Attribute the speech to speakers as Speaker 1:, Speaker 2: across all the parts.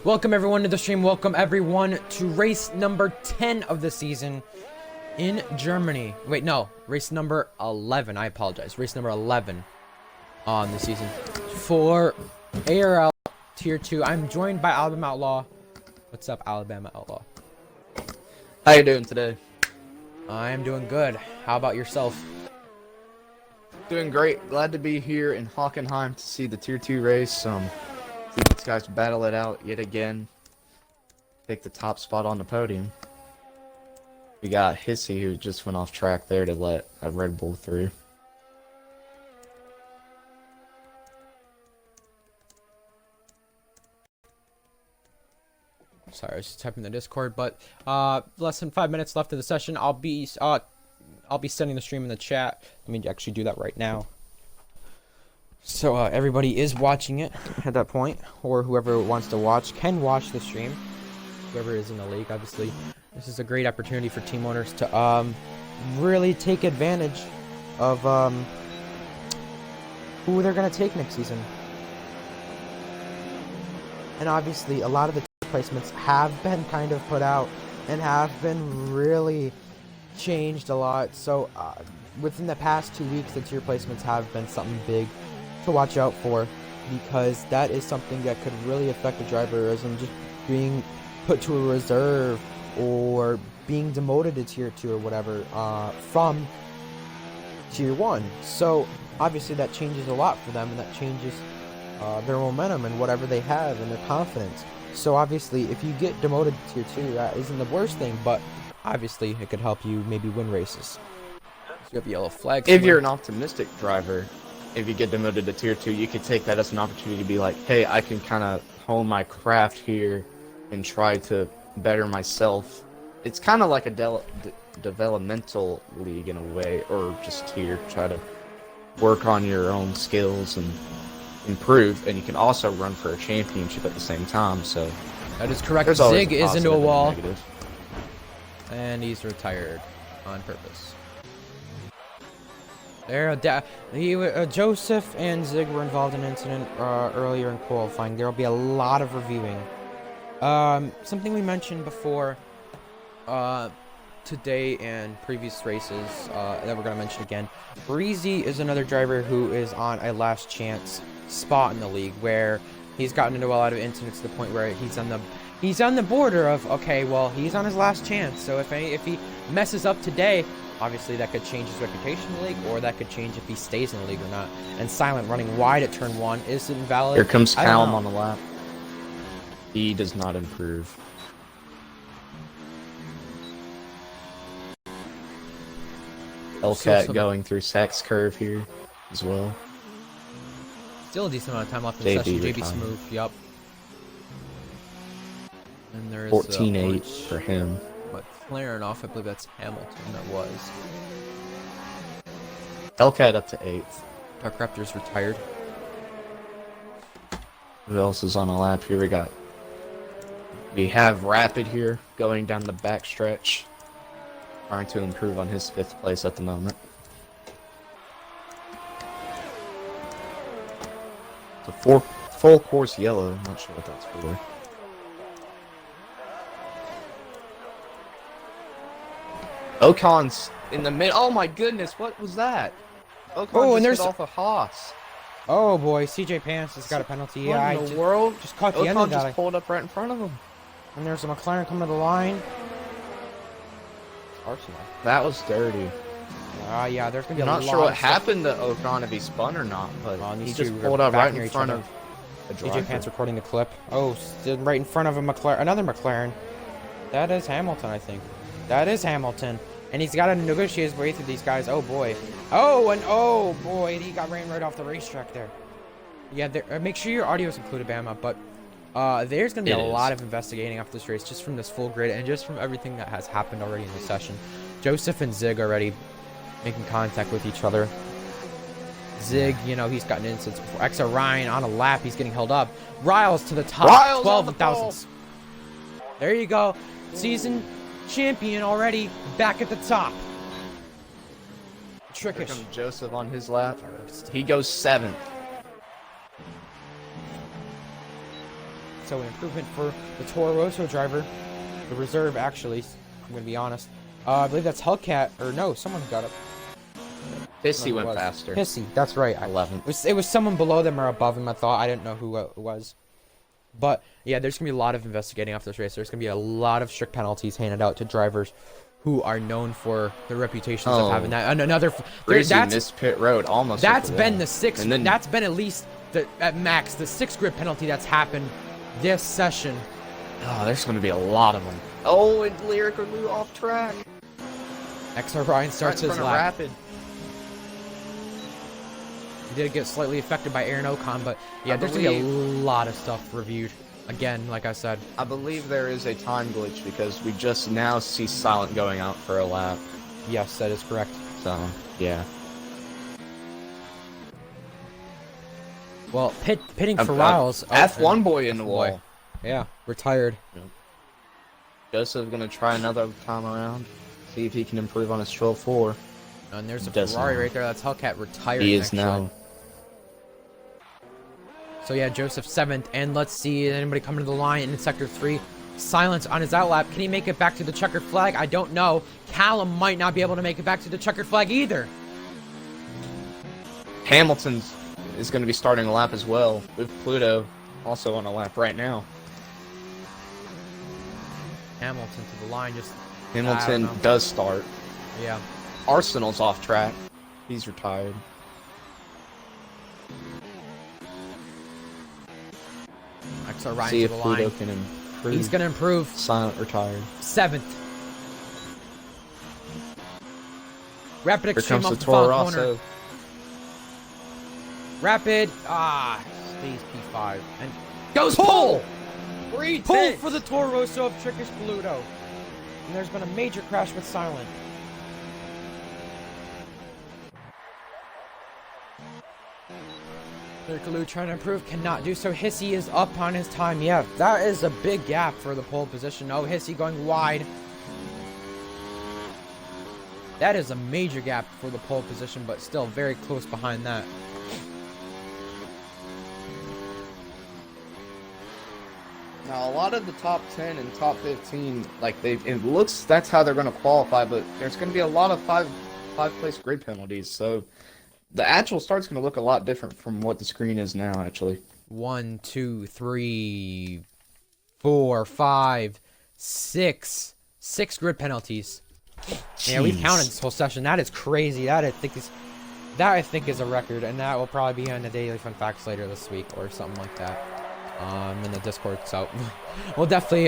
Speaker 1: Welcome everyone to the stream. Welcome everyone to race number 10 of the season in Germany. Wait, no, race number 11. I apologize. Race number 11 on the season for ARL Tier 2. I'm joined by Alabama Outlaw. What's up, Alabama Outlaw?
Speaker 2: How you doing today?
Speaker 1: I'm doing good. How about yourself?
Speaker 2: Doing great. Glad to be here in Hockenheim to see the Tier 2 race. See these guys battle it out yet again. Take the top spot on the podium. We got Hissy, who just went off track there to let a Red Bull through.
Speaker 1: Sorry, I was just typing in the Discord, but less than 5 minutes left of the session. I'll be sending the stream in the chat. Let me actually do that right now. So everybody is watching it at that point, or whoever wants to watch can watch the stream. Whoever is in the league, obviously, this is a great opportunity for team owners to really take advantage of who they're gonna take next season. And obviously, a lot of the placements have been kind of put out and have been really changed a lot. So within the past 2 weeks, the tier placements have been something big to watch out for, because that is something that could really affect the driver, as in just being put to a reserve or being demoted to tier 2 or whatever from tier 1. So obviously that changes a lot for them, and that changes their momentum and whatever they have and their confidence. So obviously if you get demoted to tier 2, that isn't the worst thing, but obviously it could help you maybe win races. So you have yellow flags.
Speaker 2: If you're an optimistic driver, if you get demoted to Tier 2, you could take that as an opportunity to be like, hey, I can kind of hone my craft here and try to better myself. It's kind of like a developmental league in a way, or just tier. Try to work on your own skills and improve, and you can also run for a championship at the same time. So
Speaker 1: that is correct. Zig is into a wall, and he's retired on purpose. There, Joseph and Zig were involved in an incident earlier in qualifying. There will be a lot of reviewing. Something we mentioned before today and previous races that we're going to mention again. Breezy is another driver who is on a last chance spot in the league, where he's gotten into a lot of incidents to the point where he's on the border of, okay, well, he's on his last chance. So if he messes up today, obviously that could change his reputation in the league, or that could change if he stays in the league or not. And Silent running wide at turn 1 isn't valid.
Speaker 2: Here comes Calm on the lap. He does not improve. Hellcat going through Sack's curve here as well.
Speaker 1: Still a decent amount of time left in the session. JB Smooth, yup. And there's
Speaker 2: 14-8 for him.
Speaker 1: McLaren off, I believe that's Hamilton that was.
Speaker 2: Hellcat up to 8th.
Speaker 1: Dark Raptor's retired.
Speaker 2: Who else is on a lap here? We have Rapid here going down the backstretch, trying to improve on his 5th place at the moment. It's a full course yellow. I'm not sure what that's for. Ocon's in the mid. Oh my goodness, what was that? Ocon
Speaker 1: and there's
Speaker 2: off a Haas.
Speaker 1: Oh boy, CJ Pants has got a penalty.
Speaker 2: What in the world?
Speaker 1: Just caught the
Speaker 2: Ocon
Speaker 1: end of that.
Speaker 2: just pulled up right in front of him.
Speaker 1: And there's a McLaren coming to the line. Arsenal.
Speaker 2: That was dirty.
Speaker 1: Yeah, there's gonna be a lot.
Speaker 2: I'm not sure what happened to Ocon, if he spun or not, but he just
Speaker 1: two
Speaker 2: pulled up right in front of a driver.
Speaker 1: CJ Pants recording the clip. Oh, stood right in front of a McLaren, another McLaren. That is Hamilton, I think. That is Hamilton. And he's got to negotiate his way through these guys. Oh boy. Oh boy, he got ran right off the racetrack there. Yeah, make sure your audio is included, Bama. But there's going to be a lot of investigating after this race, just from this full grid and just from everything that has happened already in the session. Joseph and Zig already making contact with each other. Zig, you know, he's gotten incidents before. XR Ryan on a lap, he's getting held up. Riles to the top,
Speaker 2: Riles
Speaker 1: 12 and thousands. There you go. Season champion already back at the top. Trickish.
Speaker 2: Here comes Joseph on his lap. He goes 7th.
Speaker 1: so an improvement for the Toro Rosso driver, the reserve actually. I'm gonna be honest. I believe that's Hellcat, or no, someone got up.
Speaker 2: Hissy went faster.
Speaker 1: Hissy, that's right.
Speaker 2: 11th.
Speaker 1: It was someone below them or above him. I thought. I didn't know who it was. But yeah, there's gonna be a lot of investigating off this race. There's gonna be a lot of strict penalties handed out to drivers who are known for their reputations of having that. Another.
Speaker 2: That's pit road almost.
Speaker 1: That's been the sixth. That's been at least at max the 6th grid penalty that's happened this session.
Speaker 2: Oh, there's gonna be a lot of them. Oh, and Lyrical Lou off track.
Speaker 1: XR Ryan starts his lap.
Speaker 2: Rapid.
Speaker 1: He did get slightly affected by Aaron Ocon, but yeah, there's gonna be a lot of stuff reviewed. Again, like I said.
Speaker 2: I believe there is a time glitch because we just now see Silent going out for a lap.
Speaker 1: Yes, that is correct.
Speaker 2: So, yeah.
Speaker 1: Well, pitting for Riles.
Speaker 2: F1 boy in the wall.
Speaker 1: Yeah, retired.
Speaker 2: Yep. Joseph gonna try another time around, see if he can improve on his 12.4.
Speaker 1: And there's a Ferrari right there. That's Hellcat retired.
Speaker 2: He is now.
Speaker 1: So yeah, Joseph 7th, and let's see anybody coming to the line in Sector 3. Silence on his outlap. Can he make it back to the checkered flag? I don't know. Callum might not be able to make it back to the checkered flag either.
Speaker 2: Hamilton is going to be starting a lap as well, with Pluto also on a lap right now.
Speaker 1: Hamilton to the line, just...
Speaker 2: Hamilton does start.
Speaker 1: Yeah.
Speaker 2: Arsenal's off track. He's retired.
Speaker 1: XR Ryan
Speaker 2: see
Speaker 1: to
Speaker 2: if
Speaker 1: the
Speaker 2: Pluto
Speaker 1: line.
Speaker 2: can improve.
Speaker 1: He's going to improve.
Speaker 2: Silent retired.
Speaker 1: 7th. Rapid
Speaker 2: Here
Speaker 1: extreme
Speaker 2: comes
Speaker 1: off
Speaker 2: the
Speaker 1: the far
Speaker 2: Toro
Speaker 1: corner.
Speaker 2: Rosso.
Speaker 1: Rapid. Stays P5. And goes pull! Pull for the Toro Rosso of Trickish Pluto. And there's been a major crash with Silent. Lou trying to improve, cannot do so. Hissy is up on his time. Yeah, that is a big gap for the pole position. Oh, Hissy going wide. That is a major gap for the pole position, but still very close behind that.
Speaker 2: Now, a lot of the top 10 and top 15, like it looks that's how they're going to qualify, but there's going to be a lot of five place grid penalties, so the actual start's going to look a lot different from what the screen is now, actually.
Speaker 1: 1, 2, 3, 4, 5, 6. 6 grid penalties. Jeez. Yeah, we've counted this whole session. That is crazy. That I think is a record, and that will probably be on the Daily Fun Facts later this week or something like that. In the Discord, so we'll definitely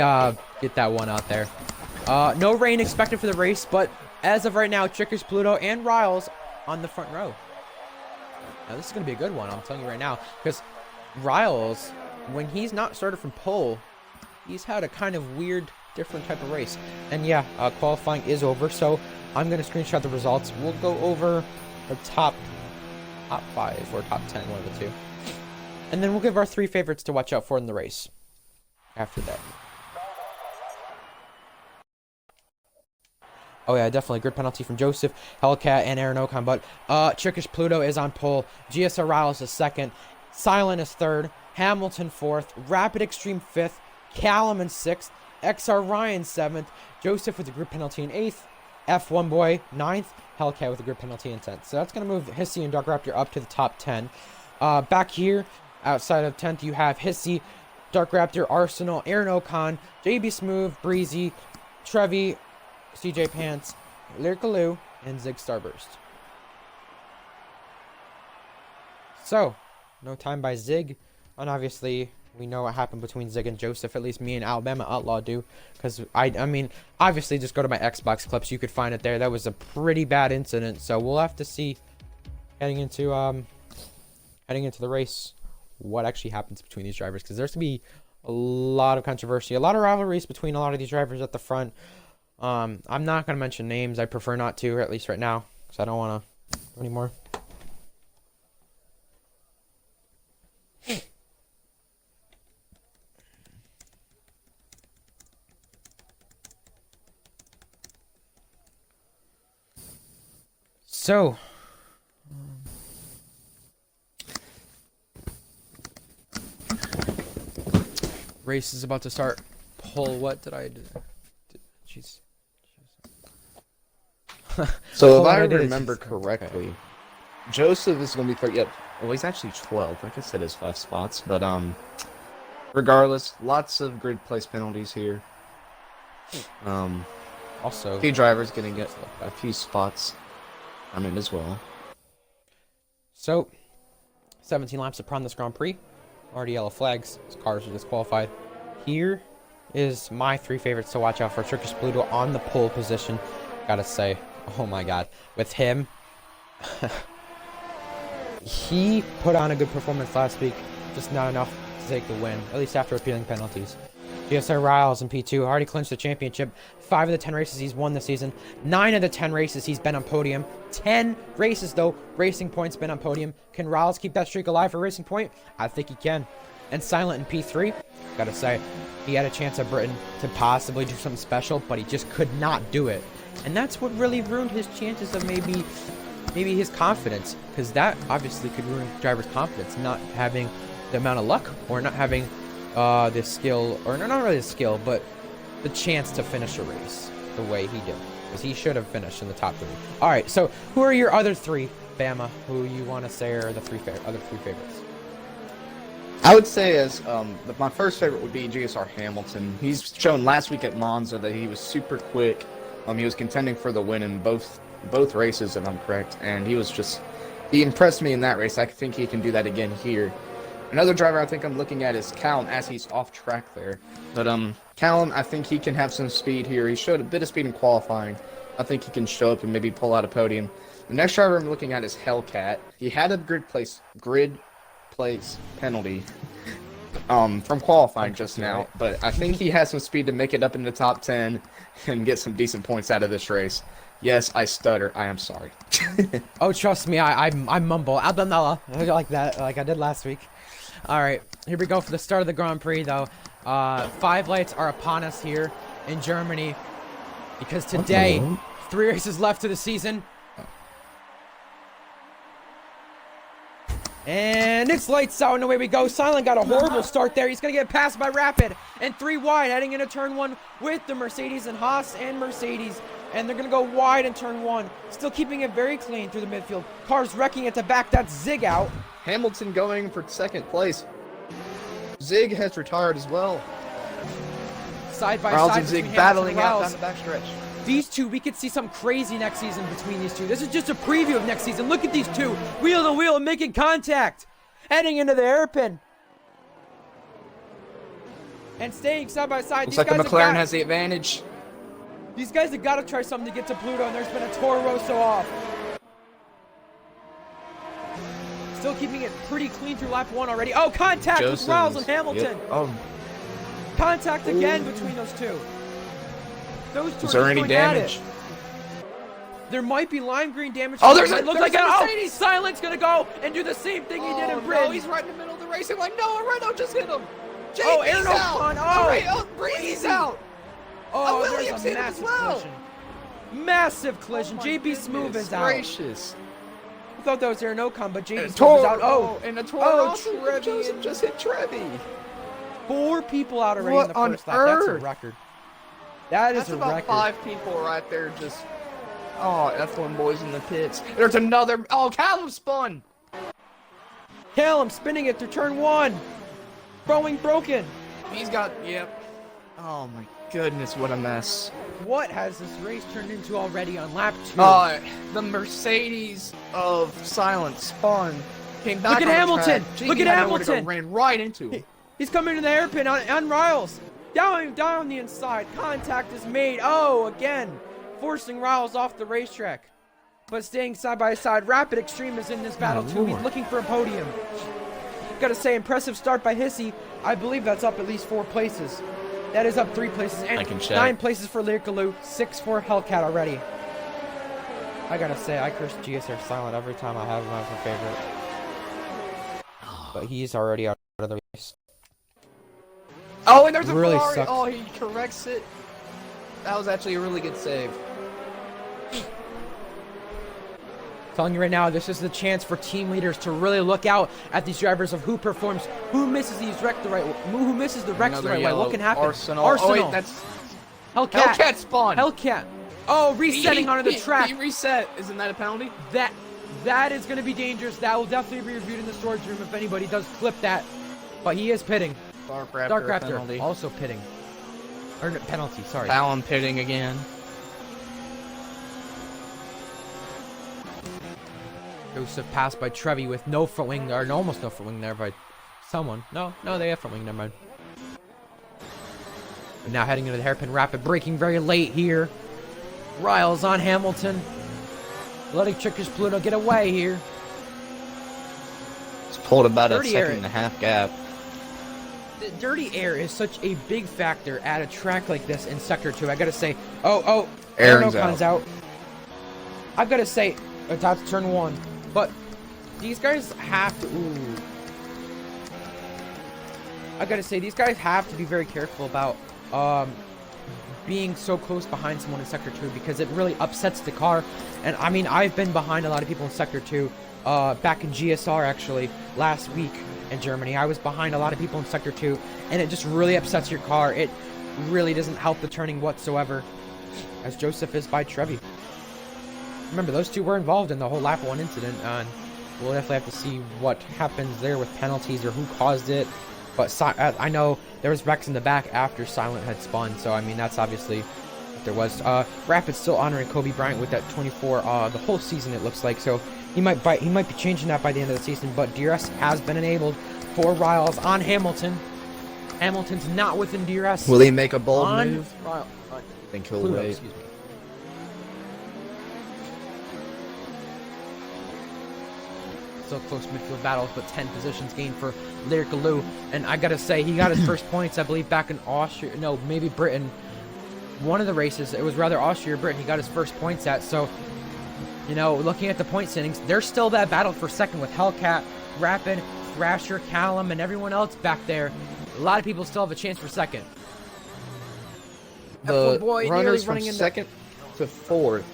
Speaker 1: get that one out there. No rain expected for the race, but as of right now, Trickers, Pluto, and Riles on the front row. Now this is going to be a good one, I'm telling you right now, because Riles, when he's not started from pole, he's had a kind of weird, different type of race. And yeah, qualifying is over, so I'm going to screenshot the results. We'll go over the top 5 or top 10, one of the two. And then we'll give our 3 favorites to watch out for in the race after that. Oh yeah, definitely. Grid penalty from Joseph, Hellcat, and Aaron Ocon. But Trickish Pluto is on pole. GSR Riles is 2nd. Silent is 3rd. Hamilton 4th. Rapid Extreme 5th. Callum in 6th. XR Ryan 7th. Joseph with a grid penalty in 8th. F1 Boy 9th. Hellcat with a grid penalty in 10th. So that's going to move Hissy and Dark Raptor up to the top 10. Back here, outside of 10th, you have Hissy, Dark Raptor, Arsenal, Aaron Ocon, JB Smooth, Breezy, Trevi, CJ Pants, Lyrical Lou, and Zig Starburst. So, no time by Zig. And obviously, we know what happened between Zig and Joseph. At least me and Alabama Outlaw do. Because, I mean, obviously, just go to my Xbox clips. You could find it there. That was a pretty bad incident. So, we'll have to see heading into the race what actually happens between these drivers. Because there's going to be a lot of controversy. A lot of rivalries between a lot of these drivers at the front. I'm not going to mention names. I prefer not to, at least right now, because I don't want to anymore. So, Race is about to start. Pull. What did I do? Jeez.
Speaker 2: So if
Speaker 1: What
Speaker 2: I
Speaker 1: I did is
Speaker 2: remember
Speaker 1: just-
Speaker 2: correctly,
Speaker 1: okay.
Speaker 2: Joseph is going to be 30. Yep. Well, he's actually 12. Like I said, his 5 spots. But regardless, lots of grid place penalties here.
Speaker 1: Also,
Speaker 2: Few drivers going to get a few spots. I mean, as well.
Speaker 1: so 17 laps upon this Grand Prix. Already yellow flags. His cars are disqualified. Here is my 3 favorites to watch out for. Turkish Pluto on the pole position. Gotta say, oh my god. With him, he put on a good performance last week. Just not enough to take the win, at least after appealing penalties. GSR Riles in P2 already clinched the championship. 5 of the 10 races he's won this season. 9 of the 10 races he's been on podium. 10 races, though, Racing Point's been on podium. Can Riles keep that streak alive for Racing Point? I think he can. And Silent in P3, gotta say, he had a chance at Britain to possibly do something special, but he just could not do it. And that's what really ruined his chances of maybe his confidence, because that obviously could ruin driver's confidence, not having the amount of luck or not having the skill, or not really the skill, but the chance to finish a race the way he did, because he should have finished in the top 3. All right, so who are your other 3, Bama, who you want to say are the other 3 favorites?
Speaker 2: I would say as my first favorite would be GSR Hamilton. He's shown last week at Monza that he was super quick. He was contending for the win in both races, if I'm correct, and he impressed me in that race. I think he can do that again here. Another driver I think I'm looking at is Callum, as he's off track there. But Callum, I think he can have some speed here. He showed a bit of speed in qualifying. I think he can show up and maybe pull out a podium. The next driver I'm looking at is Hellcat. He had a grid place penalty from qualifying just now, but I think he has some speed to make it up in the top 10 and get some decent points out of this race. Yes, I stutter. I am sorry.
Speaker 1: Oh, trust me, I mumble. Adamnala, like that, like I did last week. All right, here we go for the start of the Grand Prix, though. 5 lights are upon us here in Germany, because today, 3 races left to the season. And it's lights out, and away we go. Silent got a horrible start there. He's going to get passed by Rapid. And 3 wide, heading into turn 1 with the Mercedes and Haas and Mercedes. And they're going to go wide in turn 1. Still keeping it very clean through the midfield. Cars wrecking at the back. That's Zig out.
Speaker 2: Hamilton going for 2nd place. Zig has retired as well.
Speaker 1: Side by
Speaker 2: Riles
Speaker 1: side
Speaker 2: and Zig
Speaker 1: between
Speaker 2: battling
Speaker 1: Hamilton
Speaker 2: out
Speaker 1: and
Speaker 2: down
Speaker 1: Riles.
Speaker 2: the backstretch.
Speaker 1: These two, we could see something crazy next season between these two. This is just a preview of next season. Look at these two, wheel to wheel, making contact, heading into the hairpin, and staying side by side.
Speaker 2: Looks like the McLaren has the advantage.
Speaker 1: These guys have got to try something to get to Pluto, and there's been a Toro Rosso off. Still keeping it pretty clean through lap 1 already. Oh, contact with Riles and Hamilton.
Speaker 2: Yep. Oh.
Speaker 1: Contact again between those two. Those two
Speaker 2: Is there
Speaker 1: are
Speaker 2: any
Speaker 1: going at
Speaker 2: damage?
Speaker 1: it. There might be lime green damage.
Speaker 2: Oh,
Speaker 1: It looks like
Speaker 2: Mercedes.
Speaker 1: Silent's gonna go and do the same thing he did in Britain.
Speaker 2: No, he's right in the middle of the race. I'm like, no, Renault just hit him.
Speaker 1: Oh,
Speaker 2: JP's
Speaker 1: Aaron
Speaker 2: out. Breezy's out.
Speaker 1: Oh,
Speaker 2: Williams
Speaker 1: there's a
Speaker 2: hit him as
Speaker 1: massive
Speaker 2: well.
Speaker 1: collision. Massive collision.
Speaker 2: Oh,
Speaker 1: JB Smooth
Speaker 2: goodness
Speaker 1: is out.
Speaker 2: gracious.
Speaker 1: I thought that was Aaron Ocon, but JB Smooth
Speaker 2: Toro,
Speaker 1: is out. Oh,
Speaker 2: and the Toro
Speaker 1: Trevi
Speaker 2: Joseph
Speaker 1: and-
Speaker 2: just hit Trevi.
Speaker 1: 4 people out already
Speaker 2: What
Speaker 1: in the
Speaker 2: on
Speaker 1: first lap. That's a
Speaker 2: earth?
Speaker 1: record. That is
Speaker 2: That's
Speaker 1: a
Speaker 2: about
Speaker 1: record.
Speaker 2: 5 people right there just... Oh, F1 boys in the pits. There's another... Oh, Callum spun.
Speaker 1: Callum spinning it through turn 1. Throwing broken.
Speaker 2: He's got... Yep. Oh, my goodness, what a mess.
Speaker 1: What has this race turned into already on lap 2?
Speaker 2: The Mercedes of Silence spun. Came back
Speaker 1: Look at
Speaker 2: on the
Speaker 1: Hamilton.
Speaker 2: track.
Speaker 1: Look
Speaker 2: JB
Speaker 1: at
Speaker 2: had nowhere to go,
Speaker 1: Hamilton.
Speaker 2: ran right into him.
Speaker 1: He's coming to the hairpin on Riles. Down the inside. Contact is made. Oh, again. Forcing Riles off the racetrack. But staying side by side. Rapid Extreme is in this battle too. He's looking for a podium. Gotta say, impressive start by Hissy. I believe that's up at least 4 places. That is up 3 places. And
Speaker 2: I can check.
Speaker 1: 9 places for Lyricaloo. 6 for Hellcat already. I gotta say, I curse GSR Silent every time I have him as a favorite. But he's already out of the race.
Speaker 2: Oh, and there's a
Speaker 1: Really
Speaker 2: Ferrari.
Speaker 1: sucks.
Speaker 2: Oh, he corrects it. That was actually a really good save.
Speaker 1: Telling you right now, this is the chance for team leaders to really look out at these drivers of who performs, who misses these wrecks the right way, who misses the wrecks the right way. What can happen?
Speaker 2: Arsenal. Oh, wait, that's
Speaker 1: Hellcat.
Speaker 2: Hellcat spawn.
Speaker 1: Hellcat. Oh, resetting onto the track.
Speaker 2: He reset. Isn't that a penalty?
Speaker 1: That is going to be dangerous. That will definitely be reviewed in the storage room if anybody does clip that. But he is pitting.
Speaker 2: Starcrafter
Speaker 1: also pitting. Or no, penalty, sorry.
Speaker 2: Fallon pitting again.
Speaker 1: Joseph passed by Trevi with no front wing, or almost no front wing there by someone. No, they have front wing, never mind. And now heading into the hairpin rapid, braking very late here. Riles on Hamilton. Letting Trickers Pluto get away here.
Speaker 2: It's pulled about a
Speaker 1: Dirty
Speaker 2: second and a half gap.
Speaker 1: The dirty air is such a big factor at a track like this in Sector 2. I gotta say, Aaron's out. I've gotta say, that's turn 1. But these guys have to, I gotta say, these guys have to be very careful about being so close behind someone in Sector 2 because it really upsets the car. And I mean, I've been behind a lot of people in Sector 2 back in GSR actually last week in Germany. I was behind a lot of people in Sector 2 and it just really upsets your car. It really doesn't help the turning whatsoever, as Joseph is by Trevi. Remember, those two were involved in the whole lap 1 incident, and we'll definitely have to see what happens there with penalties or who caused it. But I know there was wrecks in the back after Silent had spun, so I mean that's obviously what there was. Rapid's still honoring Kobe Bryant with that 24 the whole season it looks like, so he might be changing that by the end of the season. But DRS has been enabled for Riles on Hamilton. Hamilton's not within DRS.
Speaker 2: Will he make a bold move?
Speaker 1: I
Speaker 2: think he'll wait.
Speaker 1: Excuse me. Still close midfield battles, but 10 positions gained for Lyrical Lou. And I gotta say, he got his first points, I believe, back in Austria. No, maybe Britain. One of the races, it was rather Austria or Britain, he got his first points at. So, you know, looking at the point standings, there's still that battle for second with Hellcat, Rapid, Thrasher, Callum, and everyone else back there. A lot of people still have a chance for second.
Speaker 2: The runners from second to fourth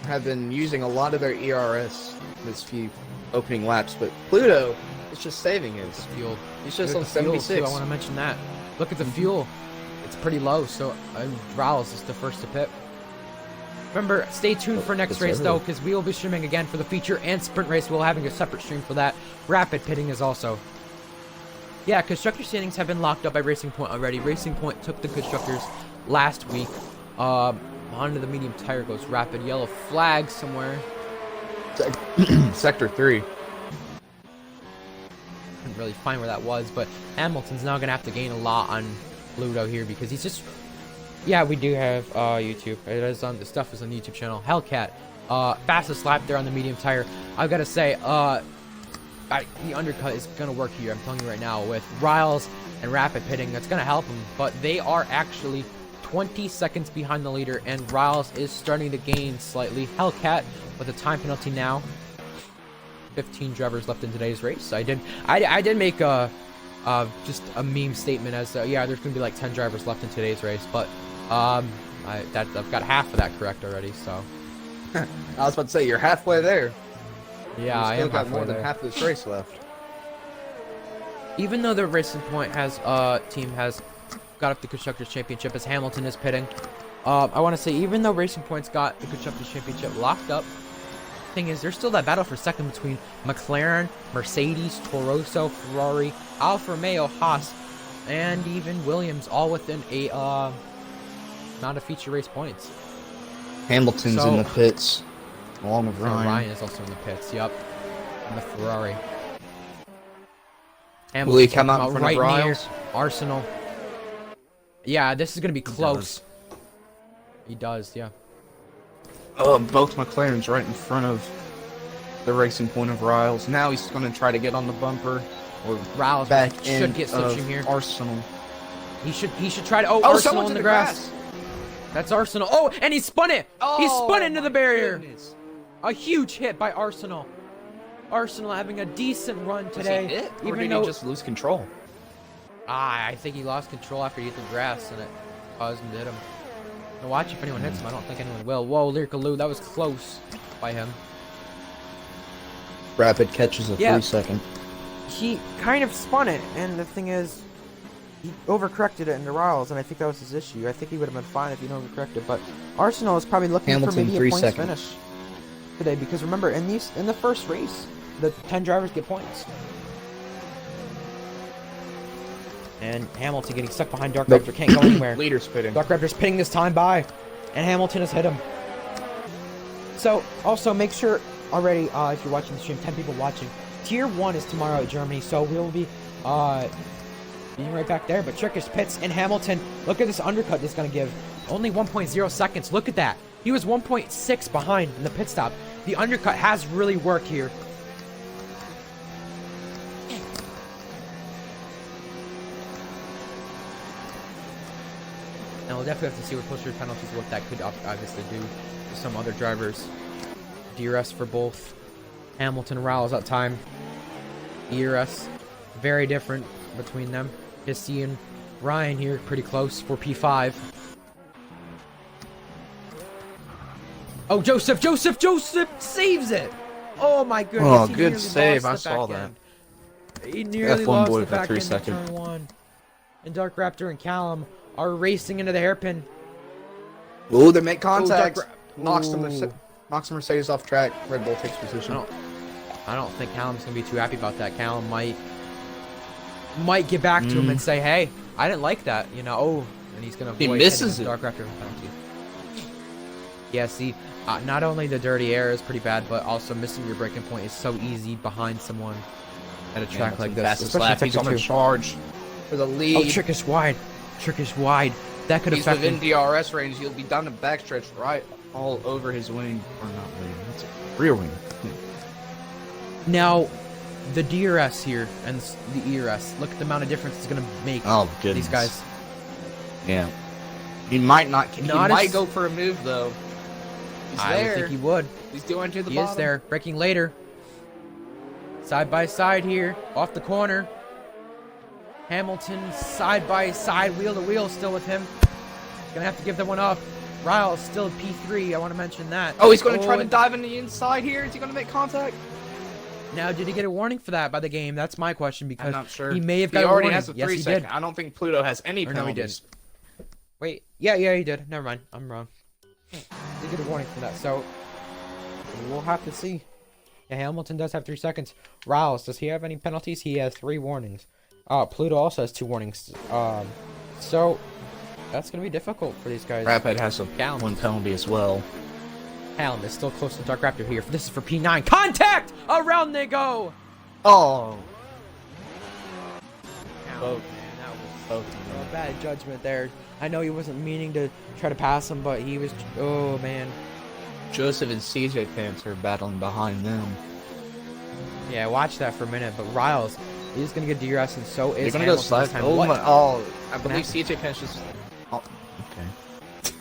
Speaker 2: have been using a lot of their ERS this few opening laps, but Pluto is just saving his
Speaker 1: fuel.
Speaker 2: He's just on 76.
Speaker 1: I want to mention that. Look at the fuel. It's pretty low, so Riles is the first to pit. Remember, stay tuned for next race, though, because we will be streaming again for the feature and sprint race. We'll having a separate stream for that. Rapid pitting is also. Yeah, constructor standings have been locked up by Racing Point already. Racing Point took the constructors last week. Onto the medium tire goes Rapid. Yellow flag somewhere.
Speaker 2: Sector 3.
Speaker 1: Couldn't really find where that was, but Hamilton's now gonna have to gain a lot on Pluto here because he's just. Yeah, we do have YouTube. It is on the stuff is on the YouTube channel. Hellcat, fastest lap there on the medium tire. I've got to say, the undercut is gonna work here. I'm telling you right now with Riles and Rapid pitting, that's gonna help him. But they are actually 20 seconds behind the leader, and Riles is starting to gain slightly. Hellcat with a time penalty now. 15 drivers left in today's race. I did make just a meme statement as yeah, there's gonna be like 10 drivers left in today's race, but I've got half of that correct already. So
Speaker 2: I was about to say you're halfway there.
Speaker 1: Yeah, I am
Speaker 2: got more than half of this race left.
Speaker 1: Even though the Racing Point team has got up the Constructors Championship as Hamilton is pitting, I want to say even though Racing Point's got the Constructors Championship locked up, thing is there's still that battle for second between McLaren, Mercedes, Toro-Rosso, Ferrari, Alfa Romeo, Haas, and even Williams, all within a amount of feature race points.
Speaker 2: Hamilton's in the pits, along with Ryan.
Speaker 1: Ryan is also in the pits. Yep, in the Ferrari.
Speaker 2: Will he come out in front of Riles?
Speaker 1: Arsenal. Yeah, this is gonna be close. He does, yeah.
Speaker 2: Both McLaren's right in front of the Racing Point of Riles. Now he's going to try to get on the bumper. Or
Speaker 1: Riles
Speaker 2: back
Speaker 1: should get switching here.
Speaker 2: Arsenal.
Speaker 1: He should try to. Oh, Arsenal in the grass. That's Arsenal. Oh, and he spun it. He spun into the barrier. Goodness. A huge hit by Arsenal. Arsenal having a decent run today.
Speaker 2: Was he hit, or did he just lose control?
Speaker 1: I think he lost control after he hit the grass, and it caused him to hit him. Now watch if anyone hits him. I don't think anyone will. Whoa, Lyrical Lou, that was close by him.
Speaker 2: Rapid catches a 3-second.
Speaker 1: He kind of spun it, and the thing is, he overcorrected it into Riles, and I think that was his issue. I think he would have been fine if he didn't overcorrect it, but Arsenal is probably looking
Speaker 2: Hamilton,
Speaker 1: for maybe
Speaker 2: 3
Speaker 1: a points
Speaker 2: seconds.
Speaker 1: finish today, because remember, in the first race, the 10 drivers get points. And Hamilton getting stuck behind Dark Raptor, can't go anywhere.
Speaker 2: Leader spitting.
Speaker 1: Dark Raptor's pitting this time by, and Hamilton has hit him. So, also make sure already, if you're watching the stream, 10 people watching, Tier 1 is tomorrow at Germany, so we'll be being right back there. But Trickish pits, and Hamilton, look at this undercut this is going to give. Only 1.0 seconds, look at that. He was 1.6 behind in the pit stop. The undercut has really worked here. Now we'll definitely have to see what closer penalties, what that could obviously do to some other drivers. DRS for both Hamilton and Riles that time. ERS, very different between them. Just seeing Ryan here pretty close for P5. Oh, Joseph saves it! Oh my goodness.
Speaker 2: Oh,
Speaker 1: he
Speaker 2: good
Speaker 1: nearly
Speaker 2: save.
Speaker 1: lost
Speaker 2: I
Speaker 1: the
Speaker 2: saw
Speaker 1: back
Speaker 2: that.
Speaker 1: end. He nearly
Speaker 2: F1
Speaker 1: lost
Speaker 2: boy
Speaker 1: the
Speaker 2: for
Speaker 1: back
Speaker 2: 3
Speaker 1: end in
Speaker 2: seconds.
Speaker 1: turn 1. And Dark Raptor and Callum are racing into the hairpin.
Speaker 2: Oh, they make contact.
Speaker 1: Ooh.
Speaker 2: Knocks Mercedes off track. Red Bull takes position.
Speaker 1: I don't think Callum's gonna be too happy about that. Callum might get back to him and say, "Hey, I didn't like that," you know. Oh, and he's gonna.
Speaker 2: He
Speaker 1: avoid
Speaker 2: misses
Speaker 1: hitting
Speaker 2: it.
Speaker 1: Dark Raptor penalty. Yeah, see, not only the dirty air is pretty bad, but also missing your braking point is so easy behind someone at a track like this.
Speaker 2: Fastest
Speaker 1: Especially
Speaker 2: lap. He's on
Speaker 1: Sector
Speaker 2: the
Speaker 1: 2.
Speaker 2: charge for the lead.
Speaker 1: Oh, trick is wide. That could
Speaker 2: He's
Speaker 1: affect
Speaker 2: within
Speaker 1: him.
Speaker 2: DRS range. He'll be down the backstretch right all over his wing. Or not wing. That's a rear wing.
Speaker 1: Now, the DRS here and the ERS. Look at the amount of difference it's gonna make.
Speaker 2: Oh, goodness.
Speaker 1: These guys.
Speaker 2: Yeah. He might not. He
Speaker 1: Not
Speaker 2: might
Speaker 1: as-
Speaker 2: go for a move, though. He's
Speaker 1: I
Speaker 2: there.
Speaker 1: would think he would.
Speaker 2: He's doing to the
Speaker 1: He
Speaker 2: bottom.
Speaker 1: is there. Braking later. Side by side here. Off the corner. Hamilton side by side. Wheel to wheel still with him. Gonna have to give that one up. Riles still P3. I want to mention that.
Speaker 2: Oh, he's going to try to
Speaker 1: and
Speaker 2: dive in the inside here. Is he going to make contact?
Speaker 1: Now, did he get a warning for that by the game? That's my question, because
Speaker 2: I'm not sure.
Speaker 1: he may have
Speaker 2: He
Speaker 1: got a
Speaker 2: already
Speaker 1: warning.
Speaker 2: has a
Speaker 1: Yes,
Speaker 2: 3
Speaker 1: he
Speaker 2: second.
Speaker 1: did.
Speaker 2: I don't think Pluto has any
Speaker 1: Or no, he
Speaker 2: penalties.
Speaker 1: Wait. Yeah, he did. Never mind. I'm wrong. Did get a warning for that, so we'll have to see. Yeah, Hamilton does have 3 seconds. Riles, does he have any penalties? He has 3 warnings. Pluto also has 2 warnings. So that's gonna be difficult for these guys.
Speaker 2: Rapid has
Speaker 1: Callum.
Speaker 2: 1 penalty as well.
Speaker 1: Callum is still close to Dark Raptor here. This is for P9. Contact! Around they go!
Speaker 2: Oh.
Speaker 1: Callum, man, that was a bad judgment there. I know he wasn't meaning to try to pass him, but he was. Oh man.
Speaker 2: Joseph and CJ Pants are battling behind them.
Speaker 1: Yeah, watch that for a minute. But Riles is gonna get DRS, and so
Speaker 2: They're
Speaker 1: is
Speaker 2: going to go
Speaker 1: Hamilton this
Speaker 2: slide.
Speaker 1: time.
Speaker 2: Oh,
Speaker 1: What?
Speaker 2: my. Oh, I
Speaker 1: Gonna
Speaker 2: believe
Speaker 1: have-
Speaker 2: CJ Pants just. Oh, okay.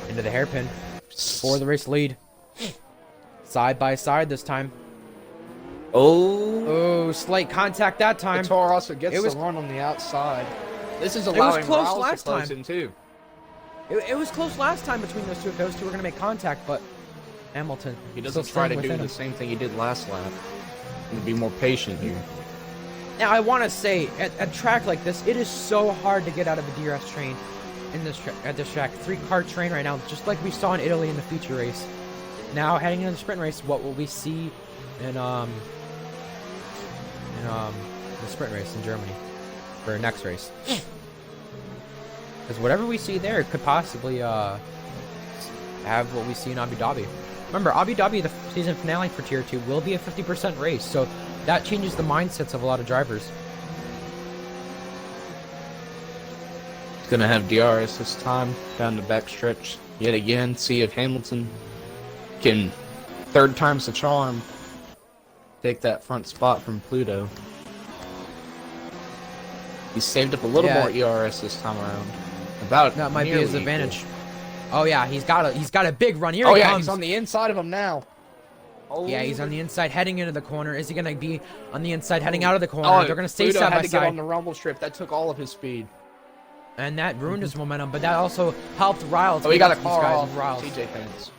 Speaker 1: Into the hairpin for the race lead. Side by side this time.
Speaker 2: Oh.
Speaker 1: Oh, slight contact that time.
Speaker 2: Vitor also gets
Speaker 1: It was-
Speaker 2: the run on the outside. This is
Speaker 1: was
Speaker 2: allowing
Speaker 1: close
Speaker 2: Riles
Speaker 1: last
Speaker 2: to close
Speaker 1: time.
Speaker 2: in too.
Speaker 1: It was close last time between those two. If those two were going to make contact, but Hamilton.
Speaker 2: He doesn't
Speaker 1: still
Speaker 2: try to
Speaker 1: staying
Speaker 2: do
Speaker 1: within
Speaker 2: the
Speaker 1: him.
Speaker 2: same thing he did last lap. And be more patient here.
Speaker 1: Now, I want to say, at a track like this, it is so hard to get out of a DRS train in this at this track. 3-car train right now, just like we saw in Italy in the feature race. Now, heading into the sprint race, what will we see in the sprint race in Germany for next race? Because whatever we see there could possibly have what we see in Abu Dhabi. Remember, Abu Dhabi, the season finale for Tier 2, will be a 50% race, so that changes the mindsets of a lot of drivers.
Speaker 2: He's gonna have DRS this time down the backstretch yet again. See if Hamilton can, third time's the charm, take that front spot from Pluto. He saved up a little
Speaker 1: Yeah.
Speaker 2: more ERS this time around. About
Speaker 1: That might be
Speaker 2: nearly
Speaker 1: his
Speaker 2: equal.
Speaker 1: advantage. Oh yeah, he's got a big run. Here
Speaker 2: Oh
Speaker 1: he
Speaker 2: yeah,
Speaker 1: comes.
Speaker 2: he's on the inside of him now. Oh,
Speaker 1: Yeah, he's on the inside heading into the corner. Is he gonna be on the inside heading out of the corner?
Speaker 2: Oh,
Speaker 1: They're gonna stay
Speaker 2: Pluto
Speaker 1: side
Speaker 2: had
Speaker 1: by
Speaker 2: to get on
Speaker 1: side,
Speaker 2: the rumble strip. That took all of his speed.
Speaker 1: and that ruined his momentum. But that also helped Riles.
Speaker 2: Oh, he
Speaker 1: get
Speaker 2: got a
Speaker 1: up to these
Speaker 2: car
Speaker 1: guys
Speaker 2: off
Speaker 1: and Riles.
Speaker 2: CJ Pants.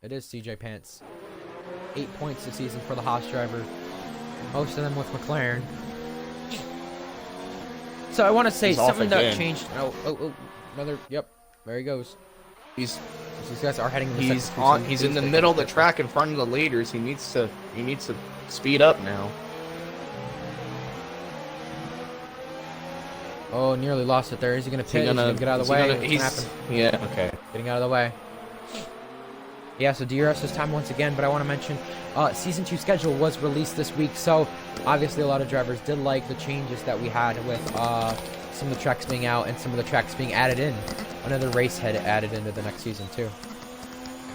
Speaker 1: It is CJ Pants. 8 points this season for the Haas driver. Most of them with McLaren. So I want to say something that changed. Oh, another. Yep, there he goes.
Speaker 2: These
Speaker 1: guys are heading.
Speaker 2: He's in the middle of the track in front of the leaders. He needs to speed up now.
Speaker 1: Oh, nearly lost it there. Is he gonna pit? Is he gonna get out of the way? What's gonna happen?
Speaker 2: Yeah. Okay.
Speaker 1: Getting out of the way. Yeah, so DRS this time once again, but I want to mention Season 2 schedule was released this week, so obviously a lot of drivers did like the changes that we had with some of the tracks being out and some of the tracks being added in. Another race head added into the next season too.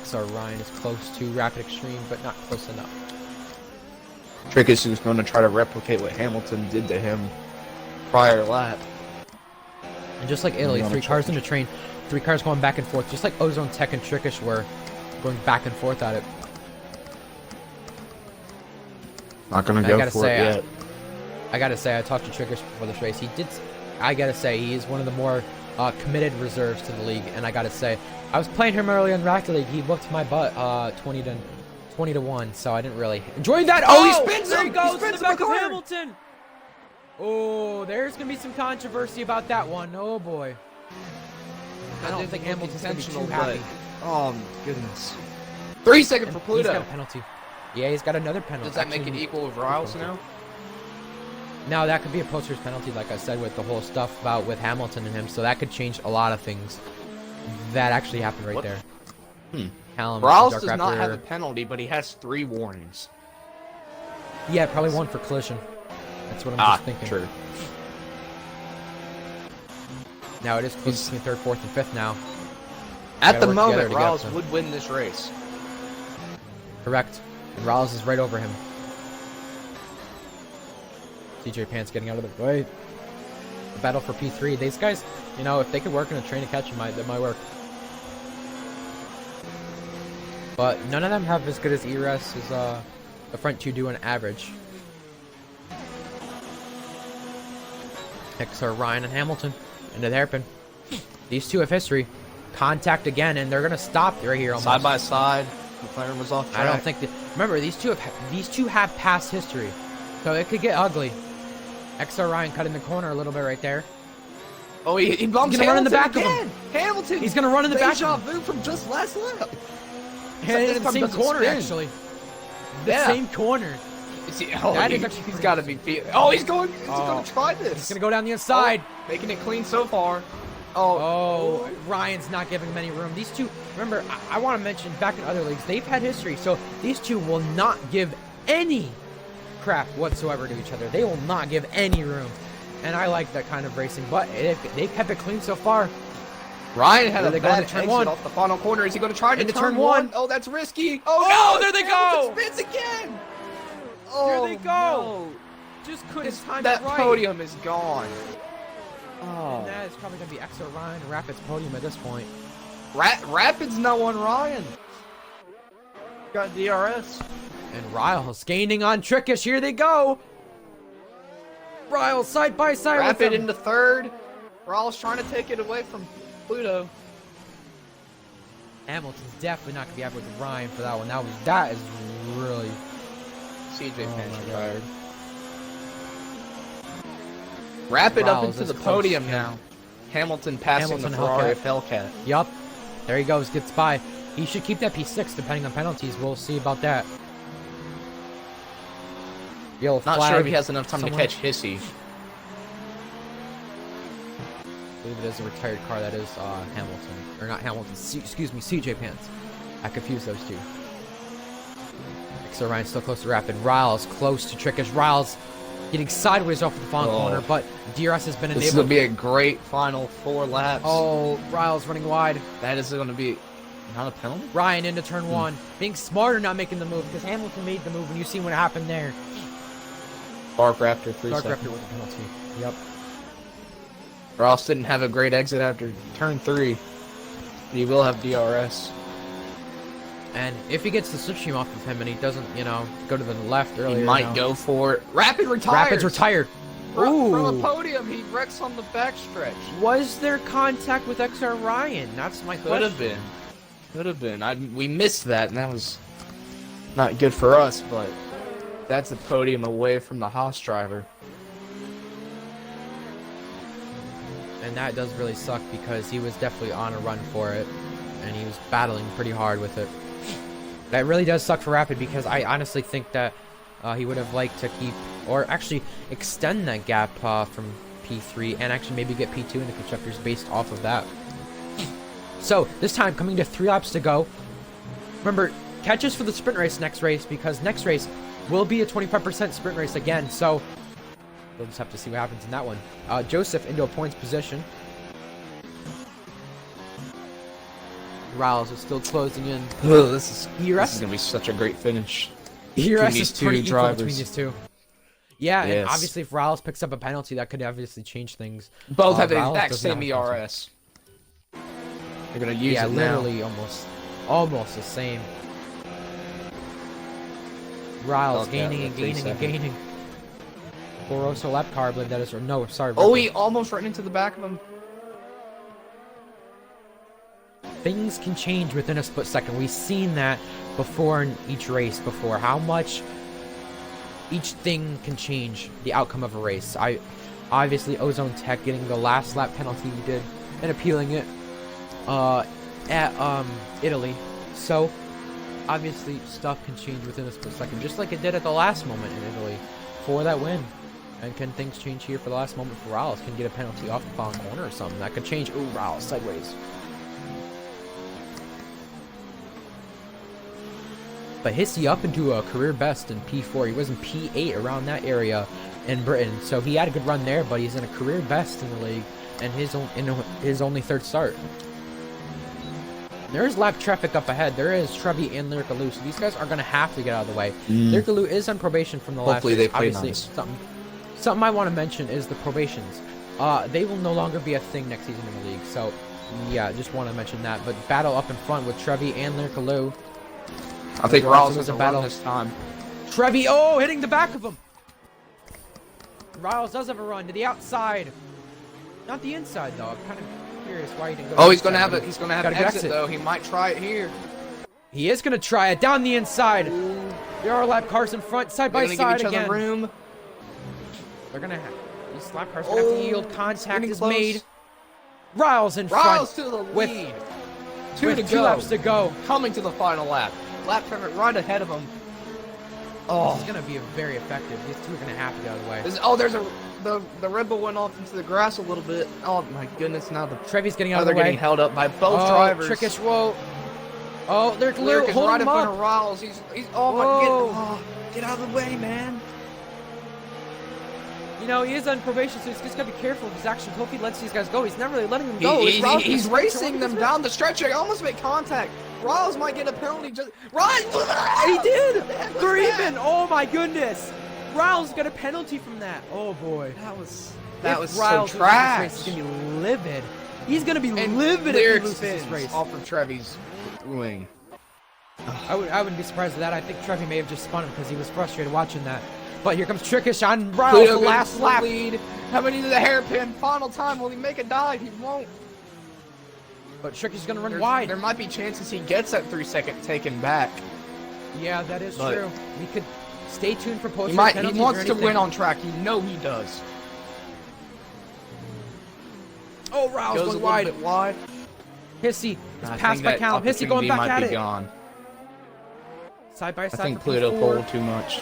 Speaker 1: So Ryan is close to Rapid Extreme, but not close enough.
Speaker 2: Trickus is going to try to replicate what Hamilton did to him prior lap.
Speaker 1: And just like Italy, 3 cars in the train, 3 cars going back and forth, just like Ozone Tech and Trickish were going back and forth at it.
Speaker 2: Not gonna go for it yet.
Speaker 1: I gotta say, I talked to Trickish before this race. I gotta say, he is one of the more committed reserves to the league. And I gotta say, I was playing him earlier in Rocket League. He whooped my butt 20-1, so I didn't really enjoy that. Oh, he spins him! There he goes in the back of Hamilton! Oh, there's gonna be some controversy about that one. Oh boy. I don't think Hamilton's gonna be too happy.
Speaker 2: Oh, goodness. 3 seconds for Pluto.
Speaker 1: He's got a penalty. Yeah, he's got another penalty.
Speaker 2: Does that make it equal with Riles now?
Speaker 1: No, that could be a poster's penalty, like I said, with the whole stuff about with Hamilton and him. So that could change a lot of things. That actually happened right there.
Speaker 2: Riles does not have a penalty, but he has 3 warnings.
Speaker 1: Yeah, probably 1 for collision. That's what I'm just thinking.
Speaker 2: True.
Speaker 1: Now it is close between 3rd, 4th, and 5th now.
Speaker 2: At the moment, Riles would win this race.
Speaker 1: Correct. And Riles is right over him. CJ Pants getting out of the way. The battle for P3. These guys, you know, if they could work in a train to catch him, that might work. But none of them have as good as ERS as the front 2 do on average. Next are Ryan and Hamilton into the hairpin. These 2 have history. Contact again, and they're gonna stop right here. Almost.
Speaker 2: Side by side. McLaren was off track.
Speaker 1: I don't think that. Remember, these two have past history, so it could get ugly. XR Ryan cut in the corner a little bit right there.
Speaker 2: Oh, he bumps.
Speaker 1: He's gonna run in the back of him.
Speaker 2: Hamilton.
Speaker 1: He's gonna run in the back of
Speaker 2: him. From just last lap.
Speaker 1: And it's the same corner actually. The same corner.
Speaker 2: He's got to be. Oh, he's going. He's gonna try this.
Speaker 1: He's gonna go down the inside,
Speaker 2: making it clean so far.
Speaker 1: Oh, Ryan's not giving him any room. These 2, remember, I want to mention, back in other leagues, they've had history, so these 2 will not give any crap whatsoever to each other. They will not give any room, and I like that kind of racing, but they've kept it clean so far.
Speaker 2: Ryan had a bad exit off the final corner. Is he going to try to turn 1? Oh, that's risky. Oh, no, there they go. Spins again.
Speaker 1: Oh, there they go. No. Just couldn't time it right.
Speaker 2: That podium is gone.
Speaker 1: Oh. And that is probably going to be XO Ryan and Rapid's podium at this point.
Speaker 2: Rapid's no on Ryan. Got DRS.
Speaker 1: And Riles gaining on Trickish. Here they go. Riles side by side.
Speaker 2: Rapid into 3rd. Riles trying to take it away from Pluto.
Speaker 1: Hamilton's definitely not going to be happy with Ryan for that one. That is really...
Speaker 2: CJ Pants retired. Rapid up into the podium now. Hamilton passing the Ferrari of Hellcat.
Speaker 1: Yup. There he goes. Gets by. He should keep that P6 depending on penalties. We'll see about that. Yellow flag.
Speaker 2: Not sure if he has enough time to catch Hissy.
Speaker 1: I believe it is a retired car. That is Hamilton. Or not Hamilton. Excuse me, CJ Pants. I confused those 2. So Ryan's still close to Rapid. Riles close to Trickish. Riles getting sideways off the final corner, but DRS has been enabled.
Speaker 2: This is going to be a great final 4 laps.
Speaker 1: Oh, Riles running wide.
Speaker 2: That is going to be not a penalty?
Speaker 1: Ryan into turn 1. Being smarter, not making the move, because Hamilton made the move, and you see what happened there.
Speaker 2: Spark Raptor 3
Speaker 1: Spark
Speaker 2: seconds.
Speaker 1: Raptor with a penalty. Yep.
Speaker 2: Riles didn't have a great exit after turn 3. He will have DRS.
Speaker 1: And if he gets the slipstream off of him and he doesn't, you know, go to the left earlier,
Speaker 2: he might go for it. Rapid retires.
Speaker 1: Rapid's retired.
Speaker 2: From a podium, he wrecks on the backstretch.
Speaker 1: Was there contact with XR Ryan? That's my question.
Speaker 2: Could have been. We missed that, and that was Not good for us, but that's a podium away from the Haas driver.
Speaker 1: And that does really suck because he was definitely on a run for it, and he was battling pretty hard with it. That really does suck for Rapid because I honestly think that he would have liked to keep, or actually extend that gap from P3 and actually maybe get P2 in the constructors based off of that. So this time coming to 3 laps to go. Remember, catch us for the sprint race next race because next race will be a 25% sprint race again. So we'll just have to see what happens in that one. Joseph into a points position. Riles is still closing in.
Speaker 2: Oh, this is
Speaker 1: ERS
Speaker 2: gonna be such a great finish.
Speaker 1: ERS
Speaker 2: these
Speaker 1: is pretty
Speaker 2: two
Speaker 1: equal
Speaker 2: drivers.
Speaker 1: between these two. Yeah,
Speaker 2: Yes.
Speaker 1: and obviously if Riles picks up a penalty, that could obviously change things.
Speaker 2: Both have the
Speaker 1: Riles
Speaker 2: exact
Speaker 1: doesn't
Speaker 2: same
Speaker 1: have a penalty.
Speaker 2: ERS. They're gonna use
Speaker 1: Yeah,
Speaker 2: it now.
Speaker 1: literally almost the same. Riles
Speaker 2: Okay,
Speaker 1: gaining and gaining and gaining. Boroso lap car, I believe that is, or no, sorry.
Speaker 2: Oh, he almost ran into the back of him.
Speaker 1: Things can change within a split second. We've seen that before in each race before. How much each thing can change the outcome of a race. Obviously Ozone Tech getting the last lap penalty he did and appealing it at Italy. So obviously stuff can change within a split second, just like it did at the last moment in Italy for that win. And can things change here for the last moment for Riles? Can get a penalty off the foul corner or something that could change. Ooh, Riles sideways. But Hissy up into a career best in P4. He was in P8 around that area in Britain. So he had a good run there, but he's in a career best in the league and his only third start. There's lap traffic up ahead. There is Trevi and Lyrica Lou. So these guys are going to have to get out of the way. Lyrica Lou is on probation from the last race.
Speaker 2: Hopefully they play
Speaker 1: Obviously,
Speaker 2: nice.
Speaker 1: something I want to mention is the probations. They will no longer be a thing next season in the league. So yeah, just want to mention that. But battle up in front with Trevi and Lyrica Lou.
Speaker 2: I think Riles
Speaker 1: was
Speaker 2: has
Speaker 1: a
Speaker 2: a
Speaker 1: battle
Speaker 2: run this time.
Speaker 1: Trevi, oh, hitting the back of him. Riles does have a run to the outside. Not the inside, though. I'm kind of curious why he didn't go to
Speaker 2: Oh,
Speaker 1: the
Speaker 2: he's gonna
Speaker 1: inside,
Speaker 2: have
Speaker 1: but
Speaker 2: it. He's gonna have
Speaker 1: gotta
Speaker 2: an
Speaker 1: get
Speaker 2: exit though. He might try it here.
Speaker 1: He is gonna try it down the inside. There are lap cars in front, side by
Speaker 2: They're gonna
Speaker 1: side
Speaker 2: give each
Speaker 1: again.
Speaker 2: other room.
Speaker 1: They're gonna have these lap cars gonna have to yield. Contact
Speaker 2: getting
Speaker 1: is
Speaker 2: close.
Speaker 1: made. Riles in
Speaker 2: Riles
Speaker 1: front
Speaker 2: to the
Speaker 1: with-
Speaker 2: lead.
Speaker 1: with two laps to go.
Speaker 2: Coming to the final lap. Lap traffic right ahead of him. Oh,
Speaker 1: It's gonna be very effective. These two are gonna have to get out of the way.
Speaker 2: there's the Red Bull went off into the grass a little bit. Oh my goodness! Now
Speaker 1: Trevi's getting out of
Speaker 2: they're
Speaker 1: the way.
Speaker 2: getting held up by both
Speaker 1: Oh,
Speaker 2: drivers.
Speaker 1: Trickish, whoa. Oh, they're
Speaker 2: Lyric is
Speaker 1: holding
Speaker 2: right in
Speaker 1: him
Speaker 2: front
Speaker 1: up.
Speaker 2: of Riles. He's oh my
Speaker 1: Whoa.
Speaker 2: goodness! Get out of the way, man!
Speaker 1: You know, he is on probation, so he's just gotta be careful of his actions. Hope he lets these guys go. He's never really letting them go.
Speaker 2: He's racing them down the stretch. They almost make contact. Riles might get a penalty. Just Riles.
Speaker 1: He did! They're even! Oh my goodness! Riles got a penalty from that. Oh boy.
Speaker 2: That was
Speaker 1: Riles
Speaker 2: so
Speaker 1: loses this
Speaker 2: trash.
Speaker 1: race, he's gonna be livid. He's gonna be
Speaker 2: And
Speaker 1: livid if he
Speaker 2: Lyrics
Speaker 1: loses this race.
Speaker 2: off of Trevi's wing.
Speaker 1: I wouldn't be surprised at that. I think Trevi may have just spun him because he was frustrated watching that. But here comes Trickish on Riles,
Speaker 2: Pluto
Speaker 1: the last lap.
Speaker 2: lead. Coming into the hairpin. Final time. Will he make a dive? He won't.
Speaker 1: But Trickish is gonna run wide.
Speaker 2: There might be chances he gets that 3-second taken back.
Speaker 1: Yeah, that is
Speaker 2: But-
Speaker 1: true. We could stay tuned for post
Speaker 2: He
Speaker 1: penalties or
Speaker 2: wants to
Speaker 1: anything.
Speaker 2: win on track. You know he does.
Speaker 1: Oh, Riles
Speaker 2: Goes a
Speaker 1: going
Speaker 2: little
Speaker 1: wide.
Speaker 2: bit wide.
Speaker 1: Hissy is
Speaker 2: I
Speaker 1: passed
Speaker 2: think
Speaker 1: by
Speaker 2: that
Speaker 1: Callum. Hissy going
Speaker 2: opportunity
Speaker 1: back
Speaker 2: might
Speaker 1: at
Speaker 2: be
Speaker 1: it.
Speaker 2: gone.
Speaker 1: Side by
Speaker 2: I
Speaker 1: side.
Speaker 2: think
Speaker 1: for
Speaker 2: Pluto
Speaker 1: P4.
Speaker 2: pulled too much.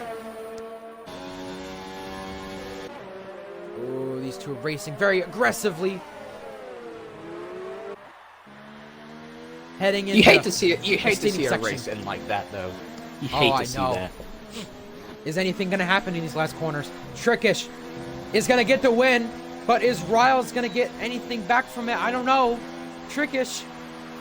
Speaker 1: Oh, these two are racing very aggressively. Heading into
Speaker 2: You hate to see it. You hate to
Speaker 1: steaming
Speaker 2: see a
Speaker 1: section.
Speaker 2: race end like that, though. You
Speaker 1: Oh,
Speaker 2: hate
Speaker 1: I
Speaker 2: to see
Speaker 1: know.
Speaker 2: that.
Speaker 1: Is anything going to happen in these last corners? Trickish is going to get the win, but is Riles going to get anything back from it? I don't know. Trickish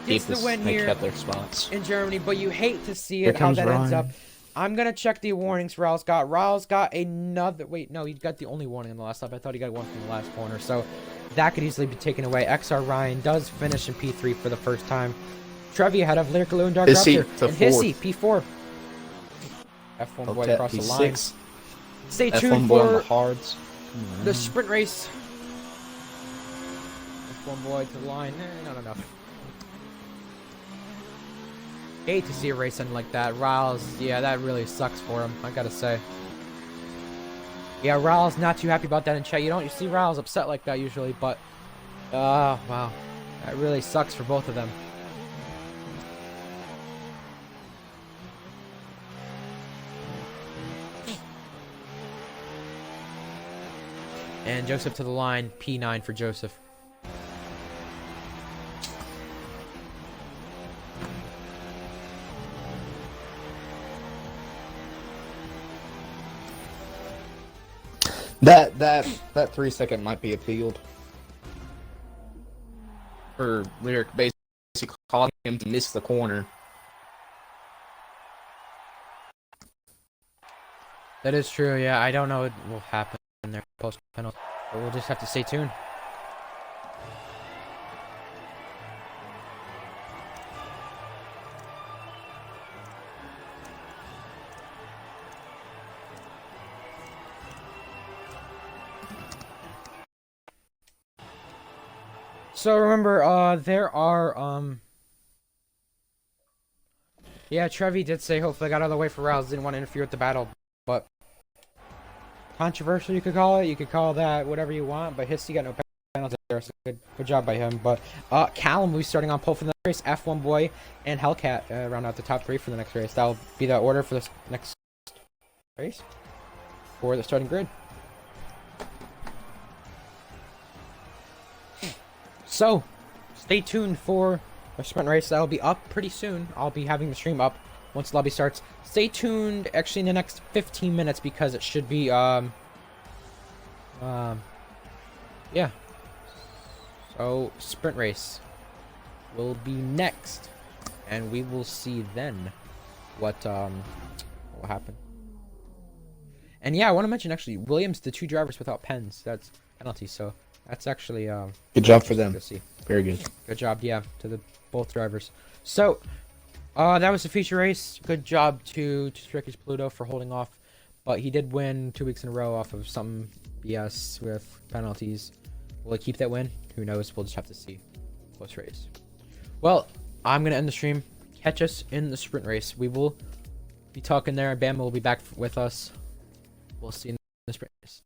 Speaker 1: gets the win
Speaker 2: They
Speaker 1: here
Speaker 2: kept their spots.
Speaker 1: in Germany, but you hate to see
Speaker 2: Here
Speaker 1: it, how
Speaker 2: comes
Speaker 1: that ends up.
Speaker 2: Ryan.
Speaker 1: I'm going to check the warnings Riles got. Riles got another... Wait, no, he got the only warning in the last lap. I thought he got one from the last corner, so that could easily be taken away. XR Ryan does finish in P3 for the first time. Trevi ahead of Lyric and Dark
Speaker 2: Hissy
Speaker 1: Raptor.
Speaker 2: to
Speaker 1: And Hissy,
Speaker 2: fourth.
Speaker 1: P4. F1 boy
Speaker 2: Octet
Speaker 1: across the line.
Speaker 2: P6.
Speaker 1: Stay
Speaker 2: F1
Speaker 1: tuned
Speaker 2: boy on the
Speaker 1: for
Speaker 2: hards.
Speaker 1: the sprint race. F1 boy to the line. Not enough. hate to see a race end like that. Riles, yeah, that really sucks for him, I gotta say. Yeah, Riles not too happy about that in chat. You see Riles upset like that usually, but wow. That really sucks for both of them. And Joseph to the line, P9 for Joseph.
Speaker 2: That 3 second might be appealed. For Lyric basically calling him to miss the corner.
Speaker 1: That is true, yeah. I don't know what will happen in their post penalty, but we'll just have to stay tuned. So remember, there are, yeah, Trevi did say hopefully got out of the way for Rouse, didn't want to interfere with the battle, but controversial you could call it, you could call that whatever you want, but Histy got no penalty there, so good job by him. But Callum will be starting on pole for the next race, F1 Boy and Hellcat round out the top 3 for the next race. That'll be the order for this next race for the starting grid. So, stay tuned for a sprint race that'll be up pretty soon. I'll be having the stream up once the lobby starts. Stay tuned actually in the next 15 minutes because it should be, yeah. So, sprint race will be next. And we will see then what will happen. And yeah, I want to mention actually, Williams, the 2 drivers without pens. That's penalty, so that's actually
Speaker 2: good job for them.
Speaker 1: To see.
Speaker 2: Very good.
Speaker 1: Good job, yeah, to the both drivers. So, that was the feature race. Good job to Stricky's Pluto for holding off, but he did win 2 weeks in a row off of some BS with penalties. Will he keep that win? Who knows? We'll just have to see post race. Well, I'm gonna end the stream. Catch us in the sprint race. We will be talking there. Bama will be back with us. We'll see you in the sprint race.